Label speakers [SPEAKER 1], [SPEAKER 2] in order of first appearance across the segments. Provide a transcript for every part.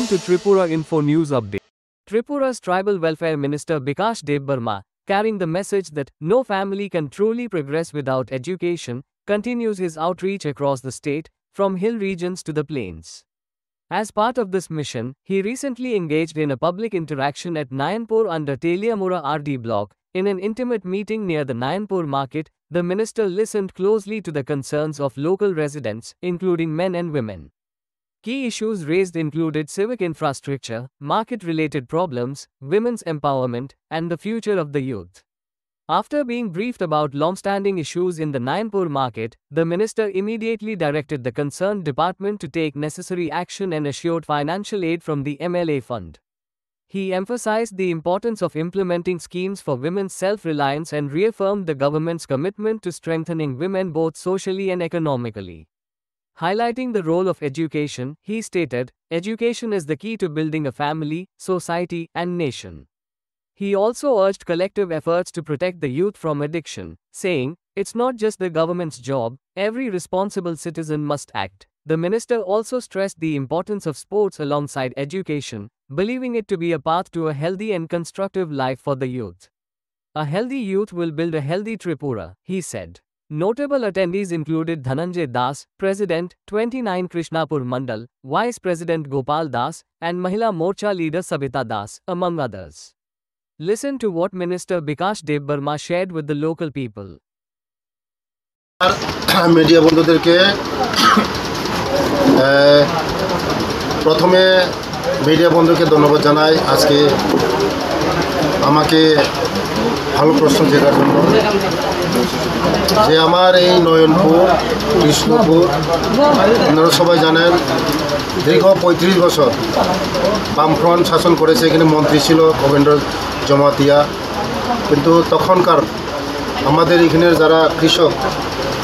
[SPEAKER 1] to Tripura Info News Update. Tripura's Tribal Welfare Minister Bikash Debbarma, carrying the message that no family can truly progress without education, continues his outreach across the state, from hill regions to the plains. As part of this mission, he recently engaged in a public interaction at Nayanpur under Teliamura RD block. In an intimate meeting near the Nayanpur market, the minister listened closely to the concerns of local residents, including men and women. Key issues raised included civic infrastructure, market-related problems, women's empowerment, and the future of the youth. After being briefed about long-standing issues in the Nayanpur market, the minister immediately directed the concerned department to take necessary action and assured financial aid from the MLA fund. He emphasized the importance of implementing schemes for women's self-reliance and reaffirmed the government's commitment to strengthening women both socially and economically. Highlighting the role of education, he stated, "Education is the key to building a family, society, and nation." He also urged collective efforts to protect the youth from addiction, saying, "It's not just the government's job, every responsible citizen must act." The minister also stressed the importance of sports alongside education, believing it to be a path to a healthy and constructive life for the youth. "A healthy youth will build a healthy Tripura," he said. Notable attendees included Dhananjay Das, President, 29 Krishnapur Mandal, Vice President Gopal Das, and Mahila Morcha leader Sabita Das, among others. Listen to what Minister Bikash Debbarma shared with the local people.
[SPEAKER 2] Media বন্ধুদেরকে প্রথমে media বন্ধুকে ধন্যবাদ জানাই আজকে আমাকে ভালো প্রশ্ন জেগার জন্য। যে আমার এই নয়নপুর কৃষ্ণপুর আপনারা সবাই জানেন দীর্ঘ 35 বছর বামফ্রন্ট শাসন করেছে। এখানে মন্ত্রী ছিল ভবেন্দ্র জমাতিয়া, কিন্তু তখনকার আমাদের এখানের যারা কৃষক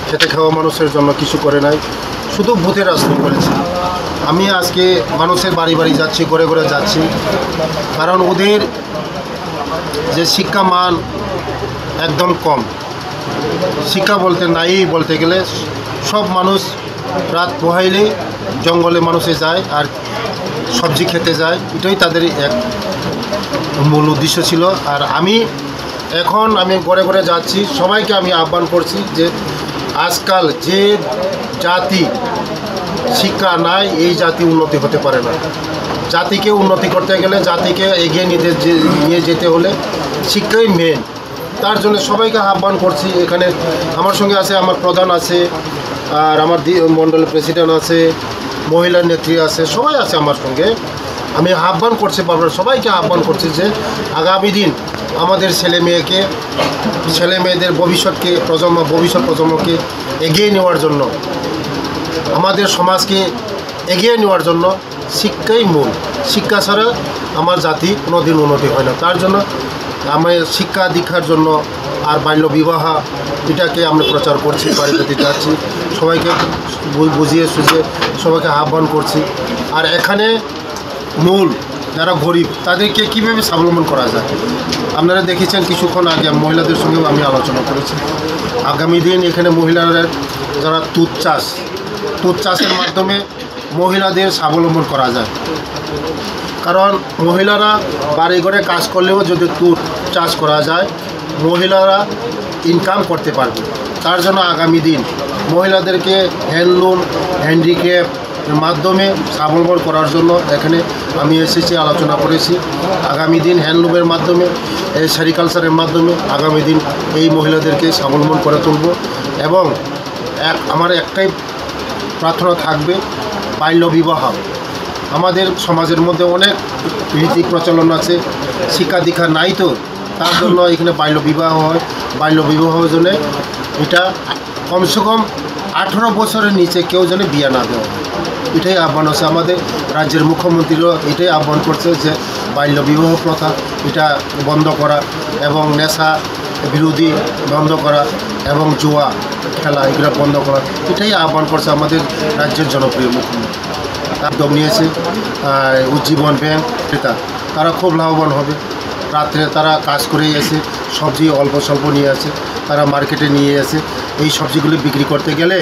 [SPEAKER 2] খেটে খাওয়া মানুষের জন্য কিছু করে নাই, শুধু ভূতের রাজনীতি করেছে। আমি আজকে মানুষের বাড়ি বাড়ি যাচ্ছি, ঘরে ঘরে যাচ্ছি, কারণ ওদের যে শিক্ষা মান একদম কম। শিক্ষা বলতে নাই বলতে গেলে সব মানুষ রাত পোহাইলেই জঙ্গলে মানুষে যায় আর সবজি খেতে যায়, এটাই তাদের এক মূল উদ্দেশ্য ছিল। আর আমি ঘরে ঘরে যাচ্ছি, সবাইকে আমি আহ্বান করছি যে আজকাল যে জাতি শিক্ষা নাই, এই জাতি উন্নতি হতে পারে না। জাতিকে উন্নতি করতে গেলে, জাতিকে এগিয়ে নিয়ে যেতে হলে শিক্ষাই মেন। তার জন্য সবাইকে আহ্বান করছি। এখানে আমার সঙ্গে আছে, আমার প্রধান আছে, আর আমার মণ্ডলের প্রেসিডেন্ট আছে, মহিলা নেত্রী আছে, সবাই আছে আমার সঙ্গে। আমি আহ্বান করছি, সবাইকে আহ্বান করছি যে আগামী দিন আমাদের ছেলে মেয়েদের ভবিষ্যৎ প্রজন্মকে এগিয়ে নেওয়ার জন্য, আমাদের সমাজকে এগিয়ে নেওয়ার জন্য শিক্ষাই মূল। শিক্ষা ছাড়া আমার জাতি কোনোদিন উন্নতি হয় না। তার জন্য আমি শিক্ষা দীক্ষার জন্য আর বাল্য বিবাহ এটাকে আমরা প্রচার করছি, বাড়ি বাড়িতে যাচ্ছি, সবাইকে বুঝিয়ে সুঝিয়ে সবাইকে আহ্বান করছি। আর এখানে মূল যারা গরিব তাদেরকে কীভাবে স্বাবলম্বন করা যায়, আপনারা দেখেছেন কিছুক্ষণ আগে মহিলাদের সঙ্গেও আমি আলোচনা করেছি। আগামী দিন এখানে মহিলারা যারা তুঁত চাষের মাধ্যমে মহিলাদের স্বাবলম্বন করা যায়। কারণ মহিলারা বাড়ি ঘরে কাজ করলেও যদি তুঁত চাষ করা যায়, মহিলারা ইনকাম করতে পারবে। তার জন্য আগামী দিন মহিলাদেরকে হ্যান্ডলুম, হ্যান্ডিক্রাফট মাধ্যমে স্বাবলম্বন করার জন্য এখানে আমি এসেছি, আলোচনা করেছি। আগামী দিন হ্যান্ডলুমের মাধ্যমে, সেরিকালচারের মাধ্যমে আগামী দিন এই মহিলাদেরকে স্বাবলম্বন করে তুলব। এবং আমার একটাই প্রার্থনা থাকবে, বাল্য বিবাহ। আমাদের সমাজের মধ্যে অনেক রীতি প্রচলন আছে, শিক্ষা দীক্ষা নাই, তো তার জন্য এখানে বাল্য বিবাহ হয়। বাল্য বিবাহের জন্য এটা কমসে কম 18 বছরের নিচে কেউ যেন বিয়ে না দেওয়া হয়, এটাই আহ্বান আছে। আমাদের রাজ্যের মুখ্যমন্ত্রীও এটাই আহ্বান করছে যে বাল্য বিবাহ প্রথা এটা বন্ধ করা এবং নেশা বিরোধী বন্ধ করা এবং জুয়া খেলা এগুলো বন্ধ করা, এটাই আহ্বান করছে আমাদের রাজ্যের জনপ্রিয় মুখ্যমন্ত্রী। উদ্যোগ নিয়েছে উজ্জীবন ব্যাংক, তারা খুব লাভবান হবে। রাত্রে তারা কাজ করে এসে সবজি অল্প স্বল্প নিয়ে আসে, তারা মার্কেটে নিয়ে আসে। এই সবজিগুলি বিক্রি করতে গেলে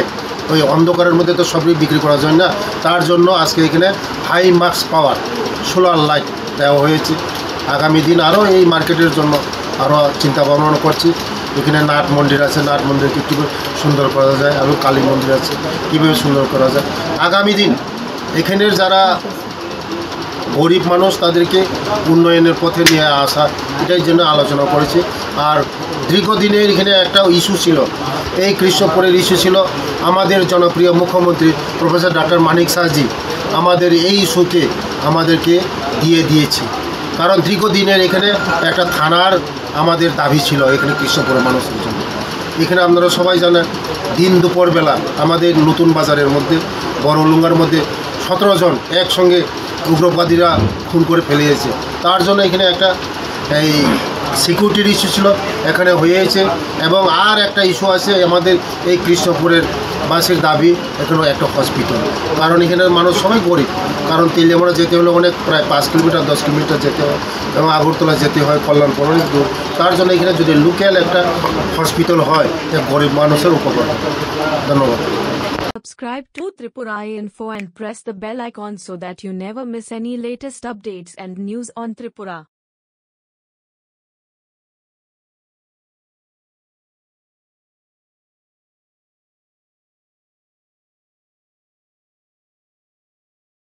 [SPEAKER 2] ওই অন্ধকারের মধ্যে তো সবই বিক্রি করা যায় না। তার জন্য আজকে এখানে হাই মার্কস পাওয়ার সোলার লাইট দেওয়া হয়েছে। আগামী দিন আরও এই মার্কেটের জন্য আরও চিন্তা ভাবনা করছি। এখানে নাট মন্দির আছে, নাট মন্দিরকে কীভাবে সুন্দর করা যায়, এবং কালী মন্দির আছে কীভাবে সুন্দর করা যায়। আগামী দিন এখানের যারা গরিব মানুষ তাদেরকে উন্নয়নের পথে নিয়ে আসা, এটার জন্য আলোচনা করেছি। আর দীর্ঘদিনের এখানে একটা ইস্যু ছিল, এই কৃষ্ণপুরের ইস্যু ছিল আমাদের জনপ্রিয় মুখ্যমন্ত্রী প্রফেসর ডক্টর মানিক সাহাজি আমাদের এই ইস্যুকে আমাদেরকে দিয়েছি। কারণ দীর্ঘদিনের এখানে একটা থানার আমাদের দাবি ছিল এখানে কৃষ্ণপুরের মানুষের জন্য। এখানে আপনারা সবাই জানেন দিন দুপুরবেলা আমাদের নতুন বাজারের মধ্যে বড়লুঙ্গার মধ্যে 17 জন একসঙ্গে উগ্রবাদীরা খুন করে ফেলিয়েছে। তার জন্য এখানে একটা এই সিকিউরিটির ইস্যু ছিল, এখানে হয়েছে। এবং আর একটা ইস্যু আছে আমাদের এই কৃষ্ণপুরের বাসের দাবি, এখানেও একটা হসপিটাল। কারণ এখানের মানুষ সবাই গরিব, কারণ তেলিয়ামুড়া যেতে হলে অনেক প্রায় 5 কিলোমিটার 10 কিলোমিটার যেতে হয়, এবং আগরতলা যেতে হয়, কল্যাণপুর অনেক দূর। তার জন্য এখানে যদি লোকাল একটা হসপিটাল হয়, গরিব মানুষের উপকার হবে। ধন্যবাদ।
[SPEAKER 3] Subscribe to Tripura Info and press the bell icon so that you never miss any latest updates and news on Tripura.